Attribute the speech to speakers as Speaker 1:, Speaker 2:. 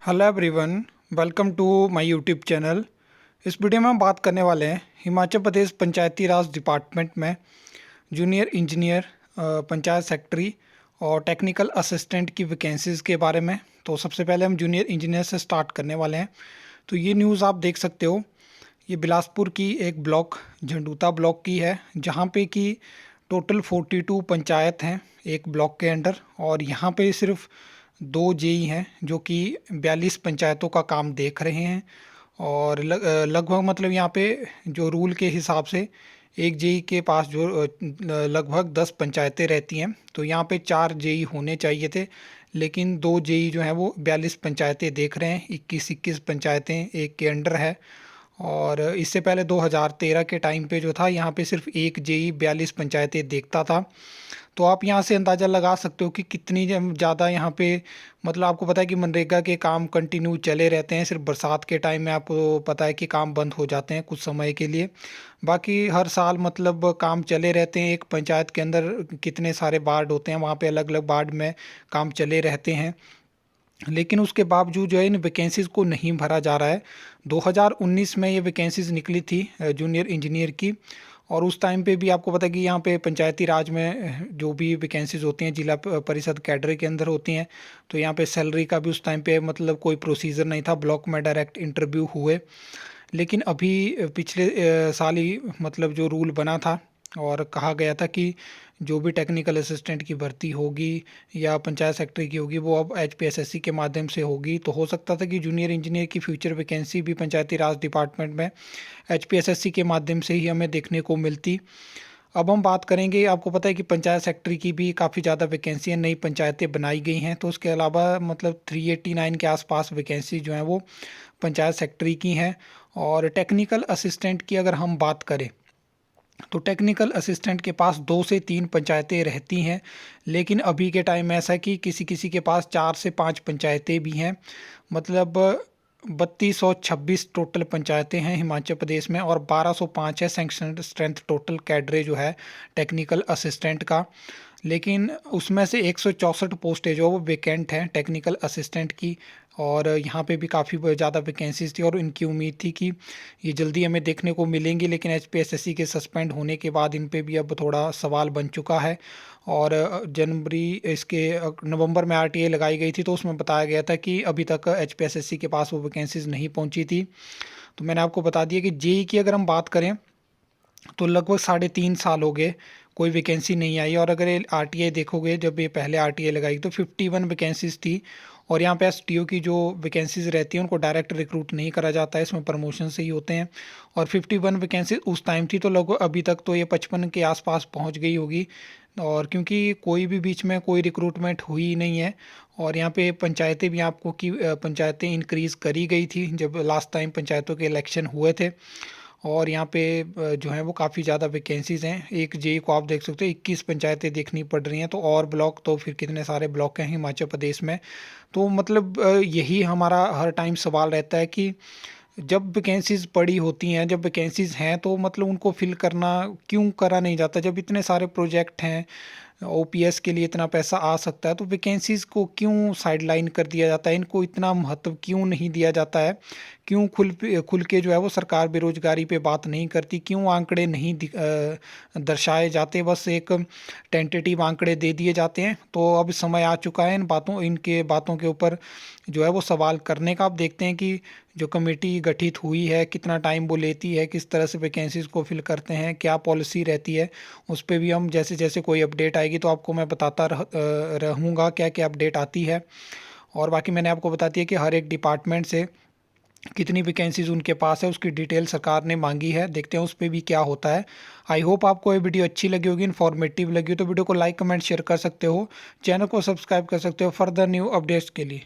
Speaker 1: Hello everyone, welcome to my YouTube channel. इस video में हम बात करने वाले हैं हिमाचल प्रदेश पंचायती राज डिपार्टमेंट में जूनियर इंजीनियर, पंचायत सेक्रेटरी और टेक्निकल असिस्टेंट की वैकेंसीज़ के बारे में। तो सबसे पहले हम जूनियर इंजीनियर से स्टार्ट करने वाले हैं। तो ये न्यूज़ आप देख सकते हो, ये बिलासपुर की एक ब्लॉक झंडूता ब्लॉक की है, जहाँ पे कि टोटल 42 पंचायत हैं एक ब्लॉक के अंडर, और यहाँ पे सिर्फ 2 जेई हैं जो कि 42 पंचायतों का काम देख रहे हैं। और लगभग मतलब यहाँ पे जो रूल के हिसाब से एक जेई के पास जो लगभग 10 पंचायतें रहती हैं, तो यहाँ पे 4 जेई होने चाहिए थे, लेकिन 2 जेई जो हैं वो 42 पंचायतें देख रहे हैं। 21 पंचायतें एक के अंडर है। और इससे पहले 2013 के टाइम पे जो था, यहाँ पे सिर्फ एक जेई 42 पंचायतें देखता था। तो आप यहाँ से अंदाज़ा लगा सकते हो कि कितनी ज़्यादा यहाँ पे मतलब आपको पता है कि मनरेगा के काम कंटिन्यू चले रहते हैं। सिर्फ बरसात के टाइम में आपको पता है कि काम बंद हो जाते हैं कुछ समय के लिए, बाकी हर साल मतलब काम चले रहते हैं। एक पंचायत के अंदर कितने सारे वार्ड होते हैं, वहाँ पे अलग अलग वार्ड में काम चले रहते हैं, लेकिन उसके बावजूद जो है इन वैकेंसीज़ को नहीं भरा जा रहा है। 2019 में ये वैकेंसीज़ निकली थी जूनियर इंजीनियर की, और उस टाइम पे भी आपको पता है कि यहाँ पे पंचायती राज में जो भी वैकेंसीज़ होती हैं जिला परिषद कैडर के अंदर होती हैं, तो यहाँ पे सैलरी का भी उस टाइम पे मतलब कोई प्रोसीजर नहीं था, ब्लॉक में डायरेक्ट इंटरव्यू हुए। लेकिन अभी पिछले साल ही मतलब जो रूल बना था और कहा गया था कि जो भी टेक्निकल असिस्टेंट की भर्ती होगी या पंचायत सेक्रेटरी की होगी वो अब एचपीएसएससी के माध्यम से होगी। तो हो सकता था कि जूनियर इंजीनियर की फ्यूचर वैकेंसी भी पंचायती राज डिपार्टमेंट में एचपीएसएससी के माध्यम से ही हमें देखने को मिलती। अब हम बात करेंगे, आपको पता है कि पंचायत सेक्रेटरी की भी काफ़ी ज़्यादा वैकेंसी नई पंचायतें बनाई गई हैं। तो उसके अलावा मतलब 389 के आसपास वैकेंसी जो हैं वो पंचायत सेक्रेटरी की हैं। और टेक्निकल असिस्टेंट की अगर हम बात करें तो टेक्निकल असिस्टेंट के पास 2 से 3 पंचायतें रहती हैं, लेकिन अभी के टाइम में ऐसा है कि किसी किसी के पास 4 से 5 पंचायतें भी हैं। मतलब 3226 टोटल पंचायतें हैं हिमाचल प्रदेश में, और 1205 है सैंक्शन स्ट्रेंथ टोटल कैडरे जो है टेक्निकल असिस्टेंट का। लेकिन उसमें से 164 पोस्टें जो वो वैकेंट हैं टेक्निकल असिस्टेंट की, और यहाँ पे भी काफ़ी ज़्यादा वैकेंसीज थी और इनकी उम्मीद थी कि ये जल्दी हमें देखने को मिलेंगी। लेकिन एचपीएसएससी के सस्पेंड होने के बाद इन पे भी अब थोड़ा सवाल बन चुका है। और जनवरी इसके नवंबर में आरटीए लगाई गई थी, तो उसमें बताया गया था कि अभी तक एचपीएसएससी के पास वो वैकेंसीज नहीं पहुँची थी। तो मैंने आपको बता दिया कि जेई की अगर हम बात करें तो लगभग 3.5 साल हो गए, कोई वैकेंसी नहीं आई। और अगर आरटीआई देखोगे, जब ये पहले आरटीआई लगाई तो 51 वैकेंसीज थी, और यहाँ पे एसटीओ की जो वैकेंसीज रहती हैं उनको डायरेक्ट रिक्रूट नहीं करा जाता है, इसमें प्रमोशन से ही होते हैं। और 51 वैकेंसी उस टाइम थी, तो लगभग अभी तक तो ये 55 के आसपास पहुँच गई होगी। और क्योंकि कोई भी बीच में कोई रिक्रूटमेंट हुई नहीं है, और यहाँ पे पंचायतें भी आपको कि पंचायतें इंक्रीज़ करी गई थी जब लास्ट टाइम पंचायतों के इलेक्शन हुए थे। और यहाँ पे जो है वो काफ़ी ज़्यादा वैकेंसीज़ हैं। एक जेई को आप देख सकते हो 21 पंचायतें देखनी पड़ रही हैं, तो और ब्लॉक तो फिर कितने सारे ब्लॉक हैं हिमाचल प्रदेश में। तो मतलब यही हमारा हर टाइम सवाल रहता है कि जब वैकेंसीज़ पड़ी होती हैं, जब वैकेंसीज़ हैं, तो मतलब उनको फिल करना क्यों करा नहीं जाता? जब इतने सारे प्रोजेक्ट हैं, ओपीएस के लिए इतना पैसा आ सकता है, तो वैकेंसीज़ को क्यों साइडलाइन कर दिया जाता है? इनको इतना महत्व क्यों नहीं दिया जाता है? क्यों खुल के जो है वो सरकार बेरोजगारी पे बात नहीं करती? क्यों आंकड़े नहीं दर्शाए जाते? बस एक टेंटेटिव आंकड़े दे दिए जाते हैं। तो अब समय आ चुका है इनके बातों के ऊपर जो है वो सवाल करने का। आप देखते हैं कि जो कमेटी गठित हुई है कितना टाइम वो लेती है, किस तरह से वैकेंसीज़ को फिल करते हैं, क्या पॉलिसी रहती है, उस पर भी हम जैसे जैसे कोई अपडेट आएगी तो आपको मैं बताता रहूँगा क्या क्या अपडेट आती है। और बाकी मैंने आपको बता दिया कि हर एक डिपार्टमेंट से कितनी वैकेंसीज़ उनके पास है, उसकी डिटेल सरकार ने मांगी है। देखते हैं उस पर भी क्या होता है। आई होप आपको ये वीडियो अच्छी लगी होगी, इन्फॉर्मेटिव लगी हो तो वीडियो को लाइक कमेंट शेयर कर सकते हो, चैनल को सब्सक्राइब कर सकते हो फर्दर न्यू अपडेट्स के लिए।